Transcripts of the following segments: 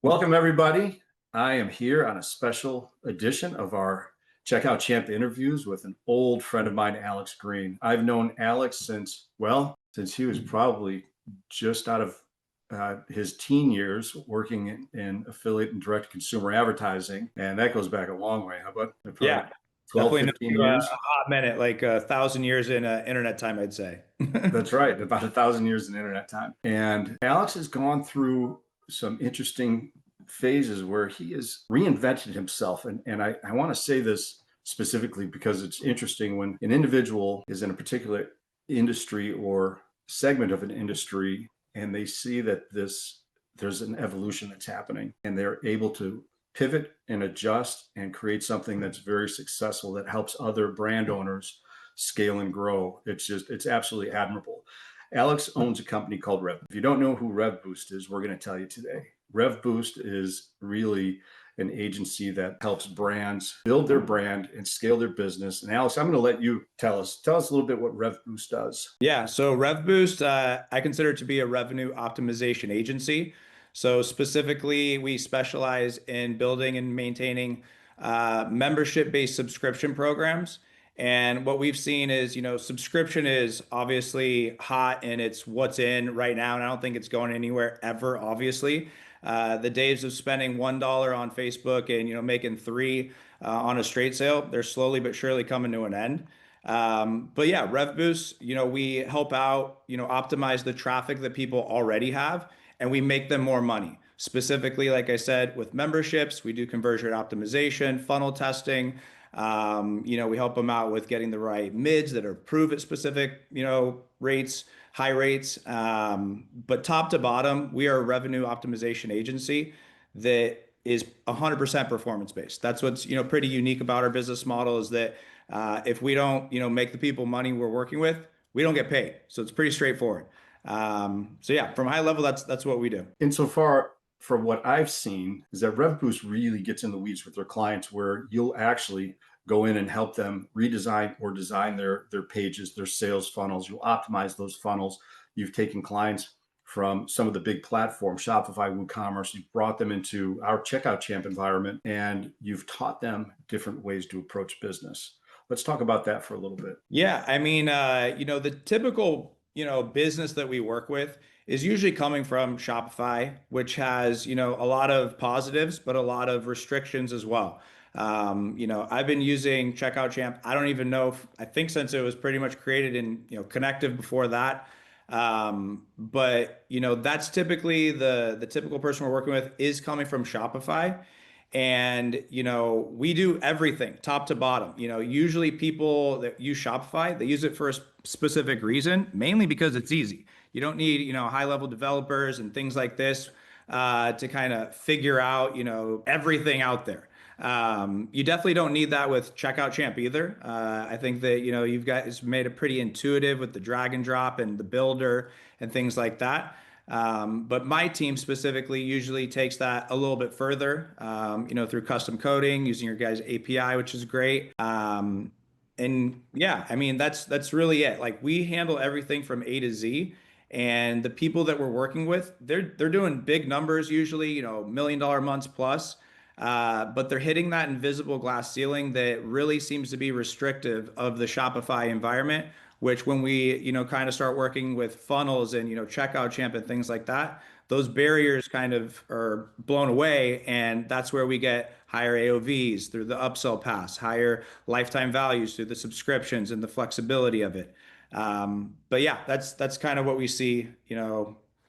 Welcome, everybody. I am here on a special edition of our Checkout Champ interviews with an old friend of mine, Alex Green. I've known Alex since he was probably just out of his teen years working in affiliate and direct consumer advertising. And that goes back a long way. How about probably Yeah, 12, definitely know 15 you years? a hot minute, like 1,000 years in internet time, I'd say. That's right, about 1,000 years in internet time. And Alex has gone through some interesting phases where he has reinvented himself. And I want to say this specifically because it's interesting when an individual is in a particular industry or segment of an industry and they see that there's an evolution that's happening and they're able to pivot and adjust and create something that's very successful that helps other brand owners scale and grow. It's absolutely admirable. Alex owns a company called Rev. If you don't know who Rev Boost is, we're going to tell you today. Rev Boost is really an agency that helps brands build their brand and scale their business. And Alex, I'm going to let you tell us a little bit what Rev Boost does. Yeah, so Rev Boost, I consider it to be a revenue optimization agency. So specifically, we specialize in building and maintaining membership-based subscription programs. And what we've seen is, subscription is obviously hot and it's what's in right now. And I don't think it's going anywhere ever, obviously. The days of spending $1 on Facebook and, making three on a straight sale, they're slowly but surely coming to an end. But yeah, Rev Boost, we help out, optimize the traffic that people already have, and we make them more money. Specifically, like I said, with memberships, we do conversion optimization, funnel testing. We help them out with getting the right mids that are approved at specific, rates, high rates. But top to bottom, we are a revenue optimization agency that is 100% performance based. That's what's, pretty unique about our business model is that if we don't, make the people money we're working with, we don't get paid. So it's pretty straightforward. So yeah, from a high level, that's what we do. Insofar from what I've seen is that Rev Boost really gets in the weeds with their clients where you'll actually go in and help them redesign or design their pages, their sales funnels. You'll optimize those funnels. You've taken clients from some of the big platforms, Shopify, WooCommerce, you've brought them into our Checkout Champ environment and you've taught them different ways to approach business. Let's talk about that for a little bit. Yeah, I mean, the typical, business that we work with is usually coming from Shopify, which has, a lot of positives, but a lot of restrictions as well. I've been using Checkout Champ. I don't even know if, I think since it was pretty much created in, Connective before that. But that's typically the typical person we're working with is coming from Shopify. And, we do everything top to bottom. Usually people that use Shopify, they use it for a specific reason, mainly because it's easy. You don't need, high level developers and things like this to kind of figure out, everything out there. You definitely don't need that with Checkout Champ either. I think that, you've guys made it pretty intuitive with the drag and drop and the builder and things like that. But my team specifically usually takes that a little bit further, through custom coding using your guys' API, which is great. And yeah, I mean, that's really it. Like we handle everything from A to Z. And the people that we're working with, they're doing big numbers usually, $1 million months plus. But they're hitting that invisible glass ceiling that really seems to be restrictive of the Shopify environment, which when we, kind of start working with funnels and, checkout champ and things like that, those barriers kind of are blown away. And that's where we get higher AOVs through the upsell pass, higher lifetime values through the subscriptions and the flexibility of it. But yeah, that's kind of what we see.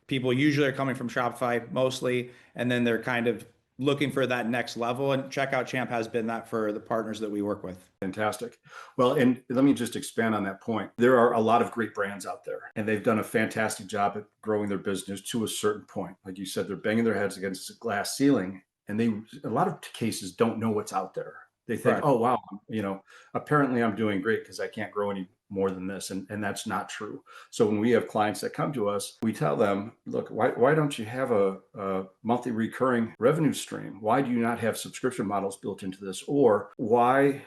People usually are coming from Shopify mostly, and then they're kind of looking for that next level. And Checkout Champ has been that for the partners that we work with. Fantastic. Well, and let me just expand on that point. There are a lot of great brands out there, and they've done a fantastic job at growing their business to a certain point. Like you said, they're banging their heads against a glass ceiling, and they, a lot of cases, don't know what's out there. They think, Right. oh, wow, apparently I'm doing great because I can't grow any more than this. And that's not true. So when we have clients that come to us, we tell them, look, why don't you have a monthly recurring revenue stream? Why do you not have subscription models built into this? Or why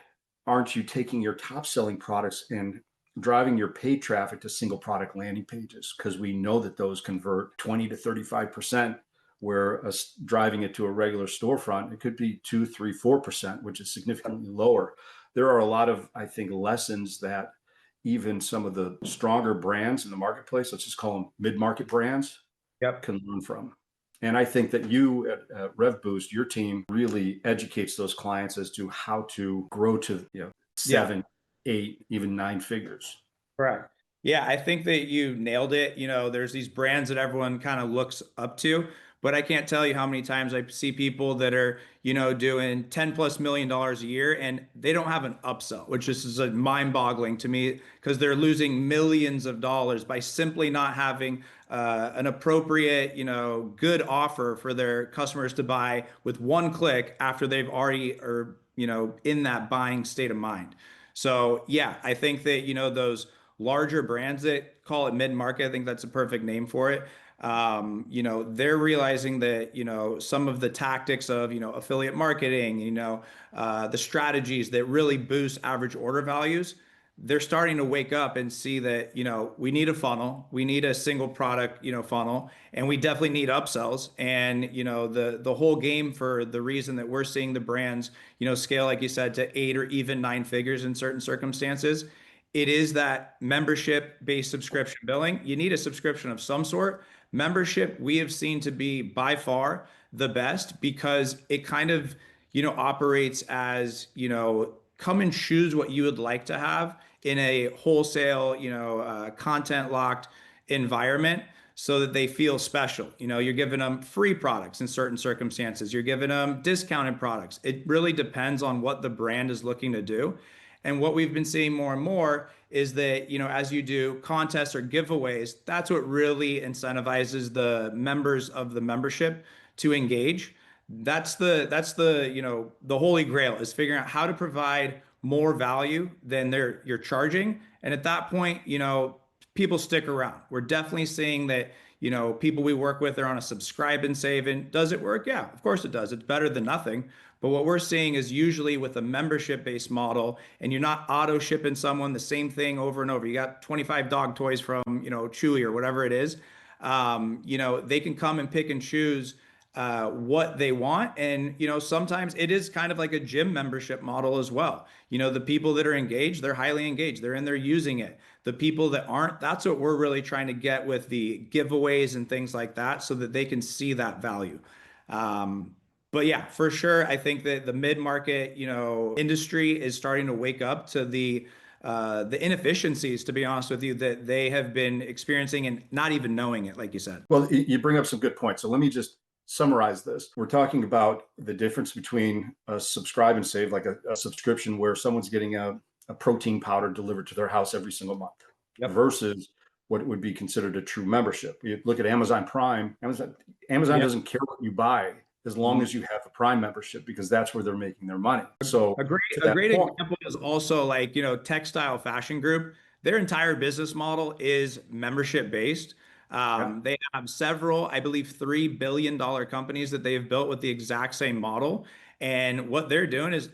aren't you taking your top selling products and driving your paid traffic to single product landing pages? Because we know that those convert 20 to 35% where driving it to a regular storefront, it could be 2, 3, 4%, which is significantly lower. There are a lot of, I think, lessons that even some of the stronger brands in the marketplace, let's just call them mid-market brands, Yep. can learn from. And I think that you at Rev Boost, your team really educates those clients as to how to grow to, Yeah. 7, 8, even 9 figures. Correct. Yeah, I think that you nailed it. There's these brands that everyone kind of looks up to, but I can't tell you how many times I see people that are, doing 10 plus $1 million a year and they don't have an upsell, which is mind-boggling to me because they're losing millions of dollars by simply not having an appropriate, good offer for their customers to buy with one click after they've already are, in that buying state of mind. So yeah, I think that, those larger brands that call it mid-market, I think that's a perfect name for it. They're realizing that, some of the tactics of, affiliate marketing, the strategies that really boost average order values, they're starting to wake up and see that, we need a funnel, we need a single product, funnel, and we definitely need upsells. And, the whole game for the reason that we're seeing the brands, scale, like you said, to 8 or even 9 figures in certain circumstances, it is that membership-based subscription billing. You need a subscription of some sort. Membership, we have seen to be by far the best because it kind of, operates as, come and choose what you would like to have in a wholesale, content locked environment so that they feel special. You're giving them free products in certain circumstances. You're giving them discounted products. It really depends on what the brand is looking to do. And what we've been seeing more and more is that, as you do contests or giveaways, that's what really incentivizes the members of the membership to engage. That's the holy grail is figuring out how to provide more value than you're charging. And at that point, people stick around. We're definitely seeing that, people we work with are on a subscribe and save. And does it work? Yeah, of course it does. It's better than nothing. But what we're seeing is usually with a membership-based model, and you're not auto shipping someone the same thing over and over. You got 25 dog toys from, Chewy or whatever it is. They can come and pick and choose what they want. And, sometimes it is kind of like a gym membership model as well. The people that are engaged, they're highly engaged. They're in there using it. The people that aren't, that's what we're really trying to get with the giveaways and things like that so that they can see that value. But yeah, for sure, I think that the mid-market, industry is starting to wake up to the inefficiencies, to be honest with you, that they have been experiencing and not even knowing it, like you said. Well, you bring up some good points. So let me just summarize this. We're talking about the difference between a subscribe and save, like a subscription where someone's getting a protein powder delivered to their house every single month, Yep. versus what would be considered a true membership. You look at Amazon Prime. Amazon Yep. doesn't care what you buy as long as you have a Prime membership, because that's where they're making their money. So A great example is also like, Textile Fashion Group. Their entire business model is membership based. They have several, I believe, $3 billion companies that they have built with the exact same model. And what they're doing is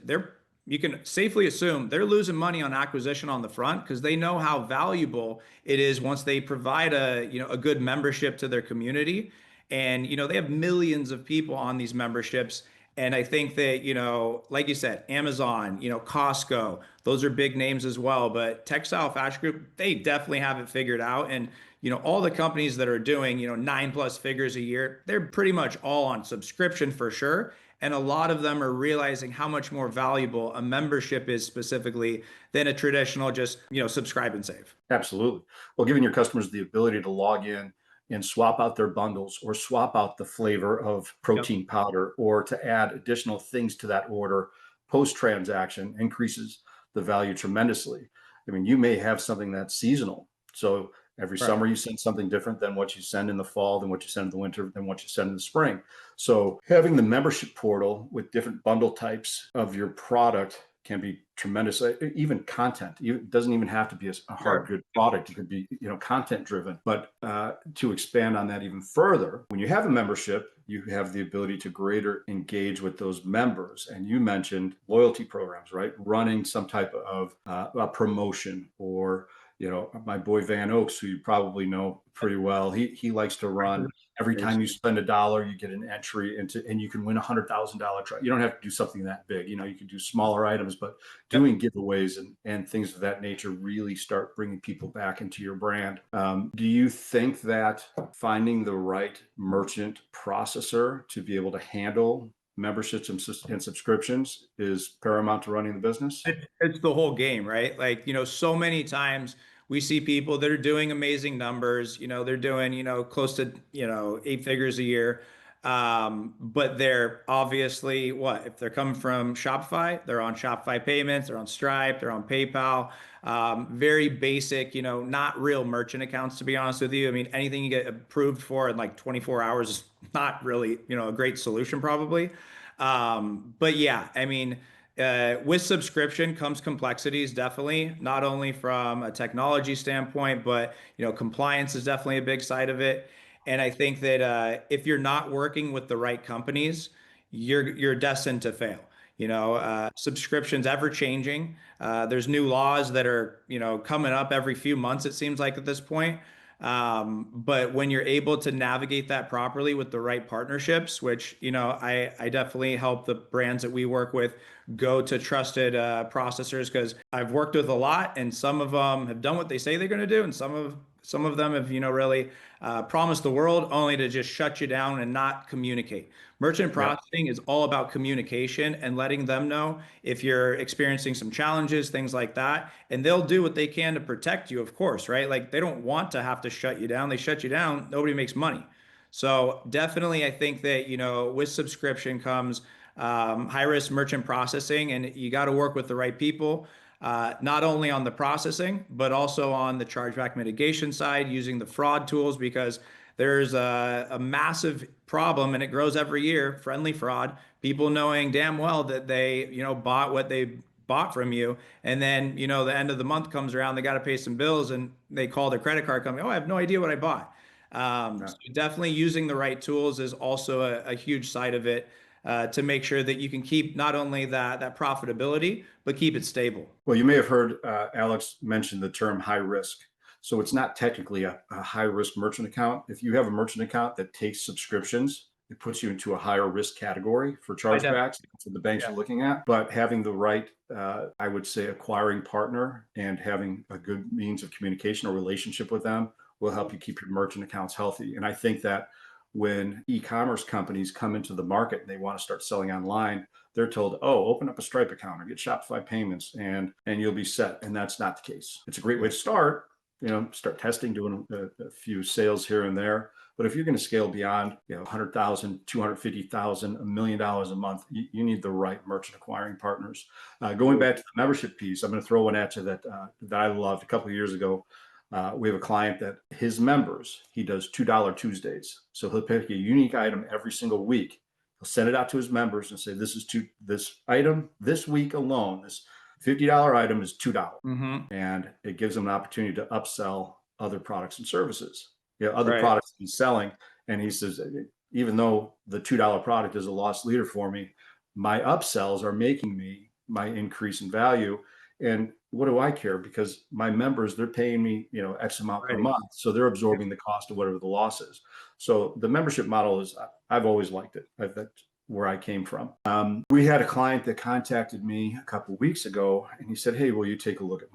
you can safely assume they're losing money on acquisition on the front because they know how valuable it is once they provide a good membership to their community. And, they have millions of people on these memberships. And I think that, like you said, Amazon, Costco, those are big names as well. But Textile Fashion Group, they definitely have it figured out. And, all the companies that are doing, 9+ figures a year, they're pretty much all on subscription for sure. And a lot of them are realizing how much more valuable a membership is specifically than a traditional just, subscribe and save. Absolutely. Well, giving your customers the ability to log in and swap out their bundles or swap out the flavor of protein powder or to add additional things to that order post-transaction increases the value tremendously. I mean, you may have something that's seasonal. So every summer you send something different than what you send in the fall, than what you send in the winter, than what you send in the spring. So having the membership portal with different bundle types of your product can be tremendous. Even content, it doesn't even have to be a hard good product. It could be, content driven. But to expand on that even further, when you have a membership, you have the ability to greater engage with those members. And you mentioned loyalty programs, right? Running some type of a promotion, or my boy Van Oaks, who you probably know pretty well. He likes to run Every time you Crazy. spend $1, you get an entry into, and you can win $100,000 truck. You don't have to do something that big. You can do smaller items, but Yep. doing giveaways and things of that nature really start bringing people back into your brand. Do you think that finding the right merchant processor to be able to handle memberships and subscriptions is paramount to running the business? It's the whole game, right? Like, so many times we see people that are doing amazing numbers, they're doing, close to, 8 figures a year. But they're obviously what? If they're coming from Shopify, they're on Shopify payments, they're on Stripe, they're on PayPal. Very basic, not real merchant accounts, to be honest with you. I mean, anything you get approved for in like 24 hours is not really, a great solution probably. But yeah, I mean, with subscription comes complexities, definitely, not only from a technology standpoint, but compliance is definitely a big side of it. And I think that if you're not working with the right companies, you're destined to fail. Subscriptions ever changing. There's new laws that are coming up every few months, it seems like at this point. But when you're able to navigate that properly with the right partnerships, which I definitely help the brands that we work with go to trusted processors, because I've worked with a lot, and some of them have done what they say they're going to do, and some of them have really promised the world only to just shut you down and not communicate. Merchant Yeah. processing is all about communication and letting them know if you're experiencing some challenges, things like that, and they'll do what they can to protect you, of course, right? Like they don't want to have to shut you down. They shut you down, nobody makes money. So definitely, I think that with subscription comes high risk merchant processing, and you got to work with the right people, not only on the processing, but also on the chargeback mitigation side, using the fraud tools, because there's a massive problem and it grows every year. Friendly fraud, people knowing damn well that they, bought what they bought from you. And then, the end of the month comes around, they got to pay some bills and they call their credit card company. Oh, I have no idea what I bought. Yeah. So definitely using the right tools is also a huge side of it, to make sure that you can keep not only that profitability, but keep it stable. Well, you may have heard Alex mention the term high risk. So it's not technically a high risk merchant account. If you have a merchant account that takes subscriptions, it puts you into a higher risk category for I definitely, chargebacks. That's what the banks yeah, are looking at. But having the right, I would say, acquiring partner and having a good means of communication or relationship with them will help you keep your merchant accounts healthy. And I think that when e-commerce companies come into the market and they want to start selling online, they're told, oh, open up a Stripe account or get Shopify payments and you'll be set. And that's not the case. It's a great way to start, start testing, doing a few sales here and there. But if you're going to scale beyond, 100,000, 250,000, $1 million a month, you need the right merchant acquiring partners. Going back to the membership piece, I'm going to throw one at you that I loved a couple of years ago. We have a client that his members, he does $2 Tuesdays. So he'll pick a unique item every single week. He'll send it out to his members and say, this item this week alone, this $50 item is $2. hmm And it gives them an opportunity to upsell other products and services, other right, products he's selling. And he says, even though the $2 product is a loss leader for me, my upsells are making me my increase in value. And what do I care? Because my members, they're paying me, X amount per right. month. So they're absorbing the cost of whatever the loss is. So the membership model I've always liked it. That's where I came from. We had a client that contacted me a couple of weeks ago and he said, hey, will you take a look at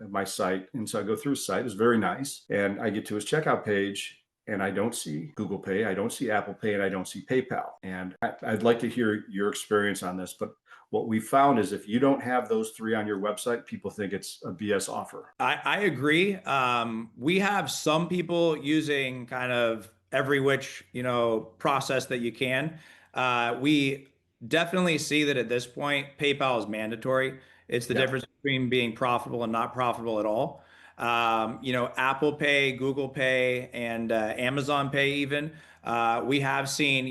my site? And so I go through his site. It's very nice. And I get to his checkout page and I don't see Google Pay, I don't see Apple Pay, and I don't see PayPal. And I'd like to hear your experience on this, but what we found is if you don't have those three on your website, people think it's a BS offer. I agree. We have some people using kind of every which, process that you can. We definitely see that at this point, PayPal is mandatory. It's the Yeah. difference between being profitable and not profitable at all. Apple Pay, Google Pay, and Amazon Pay even. We have seen,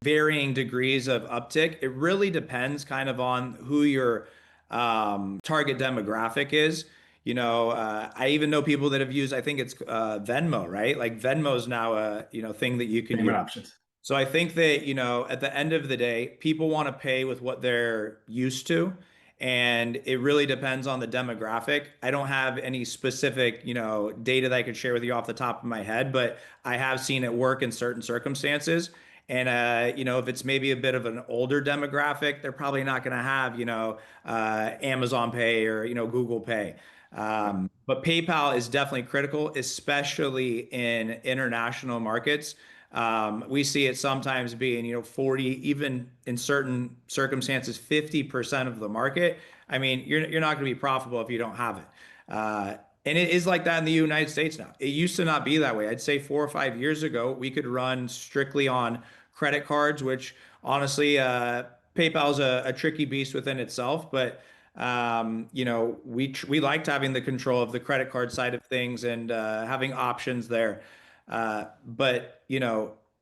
varying degrees of uptick. It really depends kind of on who your target demographic is. I even know people that have used, I think it's Venmo, right? Like Venmo is now a, thing that you can use. Payment options. So I think that, at the end of the day, people want to pay with what they're used to. And it really depends on the demographic. I don't have any specific, data that I could share with you off the top of my head, but I have seen it work in certain circumstances. And if it's maybe a bit of an older demographic, they're probably not going to have, Amazon Pay or Google Pay. But PayPal is definitely critical, especially in international markets. We see it sometimes being, 40, even in certain circumstances, 50% of the market. I mean, you're not going to be profitable if you don't have it. And it is like that in the United States now. It used to not be that way. I'd say 4 or 5 years ago, we could run strictly on credit cards, which honestly, PayPal is a tricky beast within itself, but we liked having the control of the credit card side of things and having options there. But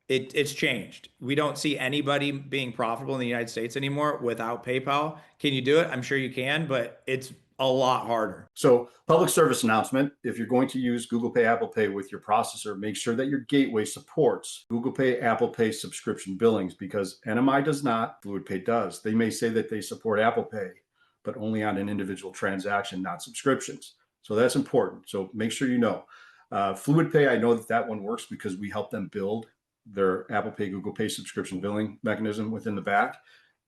it's changed. We don't see anybody being profitable in the United States anymore without PayPal. Can you do it? I'm sure you can, but it's a lot harder. So, public service announcement, if you're going to use Google Pay, Apple Pay with your processor, make sure that your gateway supports Google Pay, Apple Pay subscription billings, because NMI does not, FluidPay does. They may say that they support Apple Pay, but only on an individual transaction, not subscriptions. So that's important. So make sure you know. FluidPay, I know that one works because we help them build their Apple Pay, Google Pay subscription billing mechanism within the back.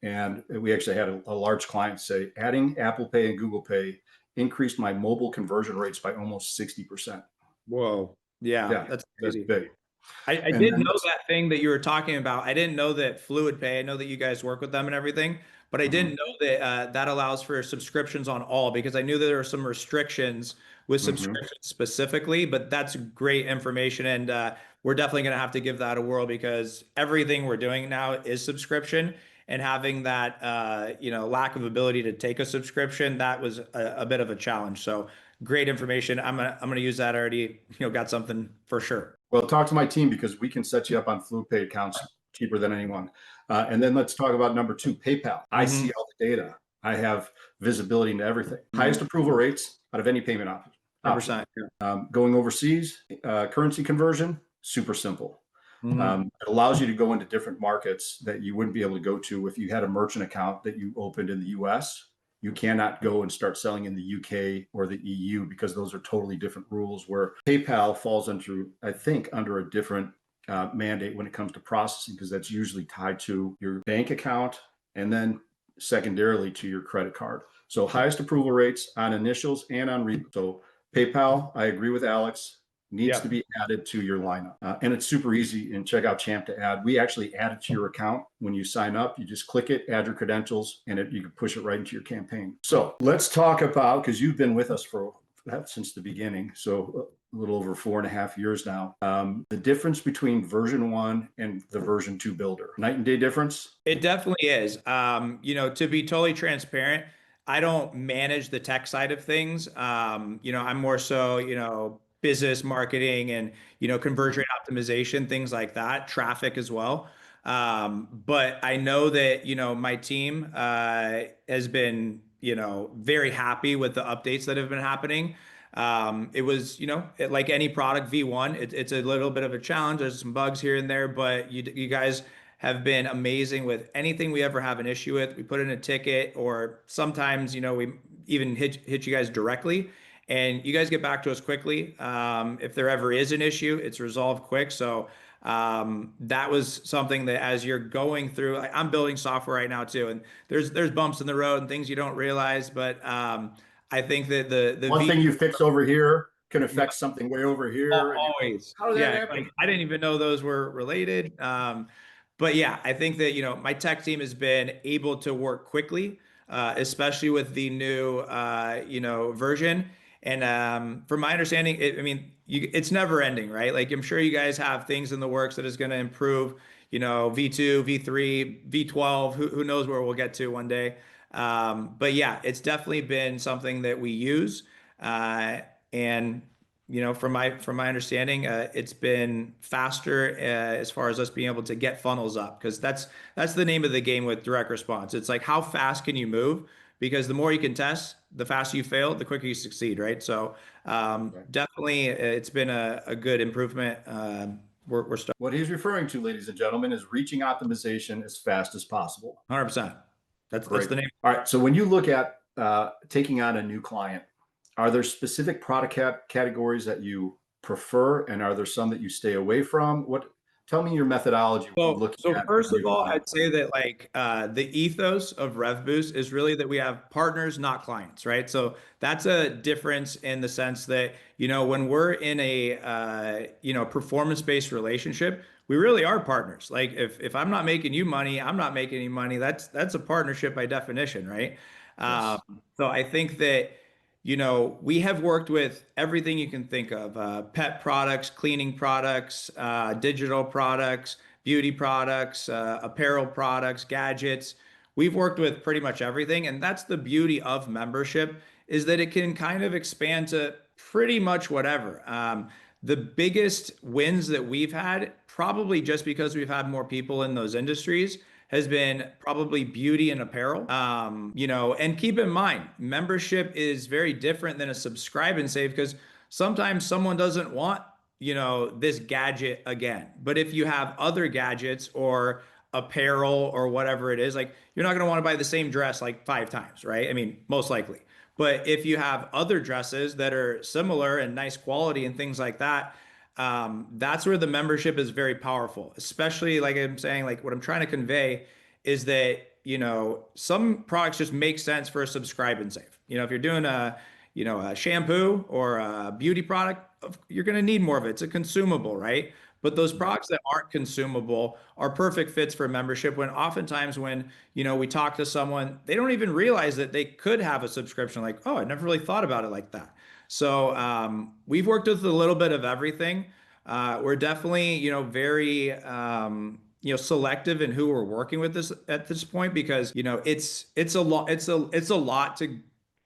And we actually had a large client say, adding Apple Pay and Google Pay increased my mobile conversion rates by almost 60%. Whoa. Yeah, that's That's crazy. big. I And did then know that thing that you were talking about. I didn't know that Fluid Pay. I know that you guys work with them and everything, but I didn't know that that allows for subscriptions on all, because I knew that there were some restrictions with subscriptions specifically. But that's great information, and we're definitely going to have to give that a whirl, because everything we're doing now is subscription, and having that lack of ability to take a subscription, that was a bit of a challenge. So great information. I'm gonna use that. I already got something for sure. Well, talk to my team because we can set you up on FluidPay accounts cheaper than anyone. And then let's talk about number two, PayPal. I see all the data. I have visibility into everything. Highest approval rates out of any payment option. 100%. Going overseas, currency conversion, super simple. It allows you to go into different markets that you wouldn't be able to go to if you had a merchant account that you opened in the US. You cannot go and start selling in the UK or the EU because those are totally different rules, where PayPal falls under, I think, under a different mandate when it comes to processing, because that's usually tied to your bank account and then secondarily to your credit card. So highest approval rates on initials and on so PayPal, I agree with Alex, needs to be added to your lineup. And it's super easy, and check out Champ to add. We actually add it to your account when you sign up. You just click it, add your credentials, and you can push it right into your campaign. So let's talk about, because you've been with us for that since the beginning, so a little over 4.5 years now, the difference between version 1 and the version 2 builder. Night and day difference? It definitely is. To be totally transparent, I don't manage the tech side of things. I'm more so, business marketing and, conversion rate optimization, things like that, traffic as well. But I know that, my team has been, very happy with the updates that have been happening. It was, like any product V1, it's a little bit of a challenge. There's some bugs here and there, but you guys have been amazing with anything we ever have an issue with. We put in a ticket, or sometimes, we even hit you guys directly, and you guys get back to us quickly. If there ever is an issue, it's resolved quick. So that was something that, as you're going through, I'm building software right now too, and there's bumps in the road and things you don't realize. But I think that the One thing you fix over here can affect something way over here. always, How did that happen? like, I didn't even know those were related. But yeah, I think that, my tech team has been able to work quickly, especially with the new, version. And from my understanding, it's never ending, right? Like, I'm sure you guys have things in the works that is going to improve, V2, V3, V12, who knows where we'll get to one day. But yeah, it's definitely been something that we use. And from my understanding, it's been faster as far as us being able to get funnels up, because that's the name of the game with direct response. It's like, how fast can you move? Because the more you can test, the faster you fail, the quicker you succeed, right? So definitely, it's been a good improvement. We're starting. What he's referring to, ladies and gentlemen, is reaching optimization as fast as possible. 100%. That's the name. All right. So when you look at taking on a new client, are there specific product categories that you prefer, and are there some that you stay away from? Tell me your methodology when So, looking so at a first of new all, client. I'd say that like the ethos of Rev Boost is really that we have partners, not clients, right? So that's a difference in the sense that, when we're in a performance-based relationship, we really are partners. Like if I'm not making you money, I'm not making any money. That's a partnership by definition, right? Um, Yes. so I think that we have worked with everything you can think of, pet products, cleaning products, digital products, beauty products, apparel products, gadgets. We've worked with pretty much everything. And that's the beauty of membership is that it can kind of expand to pretty much whatever. The biggest wins that we've had, probably just because we've had more people in those industries, has been probably beauty and apparel. And keep in mind, membership is very different than a subscribe and save because sometimes someone doesn't want, this gadget again. But if you have other gadgets or apparel or whatever it is, like you're not going to want to buy the same dress like 5 times, right? I mean, most likely. But if you have other dresses that are similar and nice quality and things like that, that's where the membership is very powerful, especially like I'm saying, like what I'm trying to convey is that, some products just make sense for a subscribe and save. If you're doing a shampoo or a beauty product, you're going to need more of it. It's a consumable, right? But those products that aren't consumable are perfect fits for membership when oftentimes when, we talk to someone, they don't even realize that they could have a subscription like, oh, I never really thought about it like that. So we've worked with a little bit of everything. We're definitely, very, selective in who we're working with this at this point because, it's a lot, it's a lot to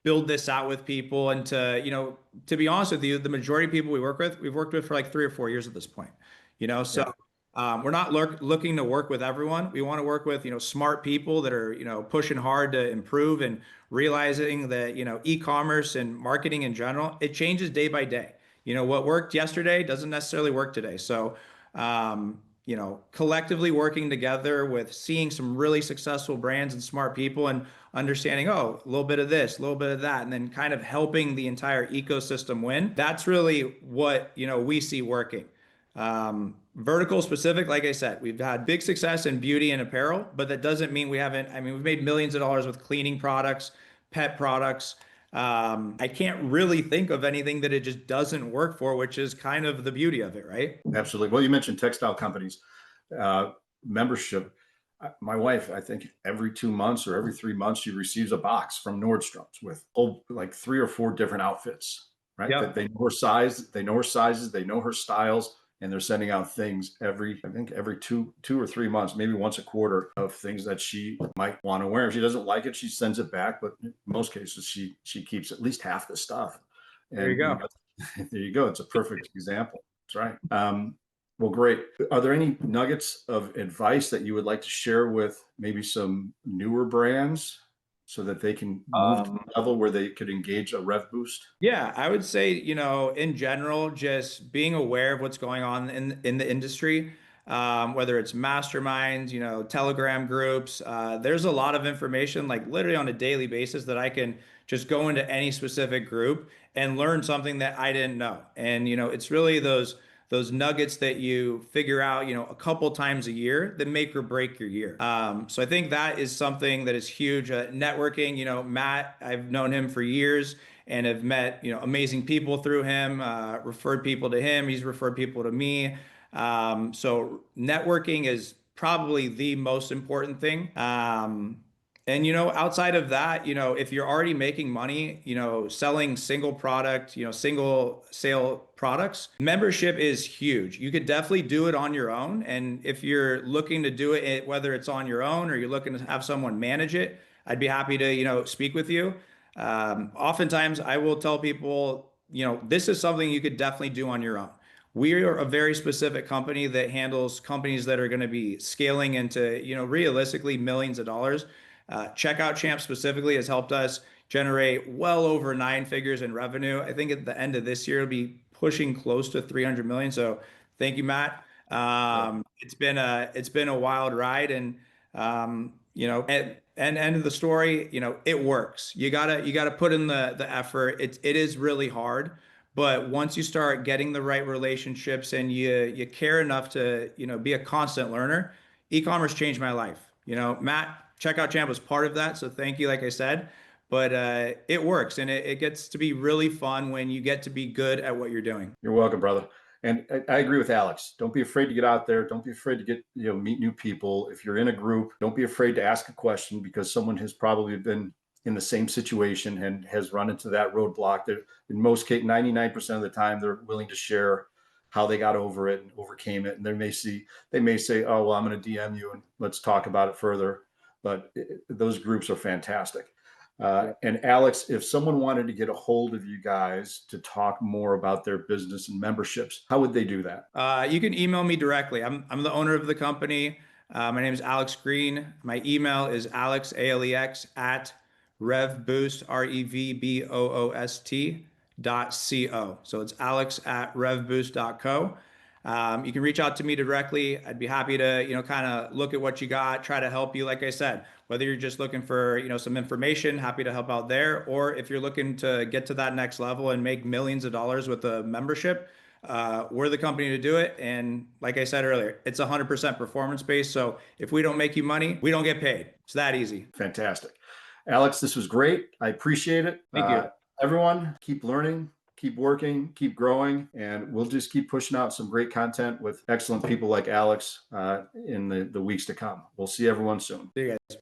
build this out with people and to be honest with you, the majority of people we've worked with for like 3 or 4 years at this point, so Yeah. we're not looking to work with everyone. We want to work with, smart people that are, pushing hard to improve and realizing that, e-commerce and marketing in general, it changes day by day. What worked yesterday doesn't necessarily work today. So, collectively working together with seeing some really successful brands and smart people and understanding, oh, a little bit of this, a little bit of that, and then kind of helping the entire ecosystem win. That's really what, we see working. Vertical specific, like I said, we've had big success in beauty and apparel, but that doesn't mean we haven't. I mean, we've made millions of dollars with cleaning products, pet products. I can't really think of anything that it just doesn't work for, which is kind of the beauty of it, right? Absolutely. Well, you mentioned textile companies, uh, membership. My wife, I think every 2 months or every 3 months, she receives a box from Nordstrom's with like 3 or 4 different outfits, right? That Yep. they know her size, they know her sizes, they know her styles, and they're sending out things I think every 2 or 3 months, maybe once a quarter, of things that she might want to wear. If she doesn't like it, she sends it back. But in most cases, she keeps at least half the stuff. There you And go. there you go. It's a perfect example. That's right. Well, great. Are there any nuggets of advice that you would like to share with maybe some newer brands so that they can move to Um, the level where they could engage a Rev Boost? Yeah, I would say, in general, just being aware of what's going on in the industry, whether it's masterminds, Telegram groups. There's a lot of information, like literally on a daily basis, that I can just go into any specific group and learn something that I didn't know. And it's really those nuggets that you figure out, a couple times a year that make or break your year. So I think that is something that is huge. Networking, Matt, I've known him for years and have met amazing people through him, referred people to him, he's referred people to me. So networking is probably the most important thing. And outside of that, if you're already making money, selling single product, single sale products, membership is huge. You could definitely do it on your own. And if you're looking to do it, whether it's on your own or you're looking to have someone manage it, I'd be happy to, speak with you. Oftentimes I will tell people, this is something you could definitely do on your own. We are a very specific company that handles companies that are going to be scaling into, realistically millions of dollars. Checkout Champ specifically has helped us generate well over 9 figures in revenue. I think at the end of this year, it'll be pushing close to 300 million. So thank you, Matt. Yeah. It's been a wild ride, and and end of the story, it works. You gotta put in the effort. It is really hard, but once you start getting the right relationships and you care enough to, be a constant learner, e-commerce changed my life. Matt, Checkout Champ was part of that, so thank you, like I said. But it works, and it gets to be really fun when you get to be good at what you're doing. You're welcome, brother. And I agree with Alex. Don't be afraid to get out there. Don't be afraid to get, meet new people. If you're in a group, don't be afraid to ask a question, because someone has probably been in the same situation and has run into that roadblock. That in most cases, 99% of the time, they're willing to share how they got over it and overcame it. And they may say, oh, well, I'm going to DM you and let's talk about it further. But those groups are fantastic. And Alex, if someone wanted to get a hold of you guys to talk more about their business and memberships, how would they do that? You can email me directly. I'm the owner of the company. My name is Alex Green. My email is alex, ALEX, at RevBoost, RevBoost.co. So it's alex at RevBoost.co. You can reach out to me directly. I'd be happy to, kind of look at what you got, try to help you. Like I said, whether you're just looking for, some information, happy to help out there. Or if you're looking to get to that next level and make millions of dollars with a membership, we're the company to do it. And like I said earlier, it's 100% performance based. So if we don't make you money, we don't get paid. It's that easy. Fantastic. Alex, this was great. I appreciate it. Thank you. Everyone, keep learning, keep working, keep growing, and we'll just keep pushing out some great content with excellent people like Alex in the weeks to come. We'll see everyone soon. See you guys.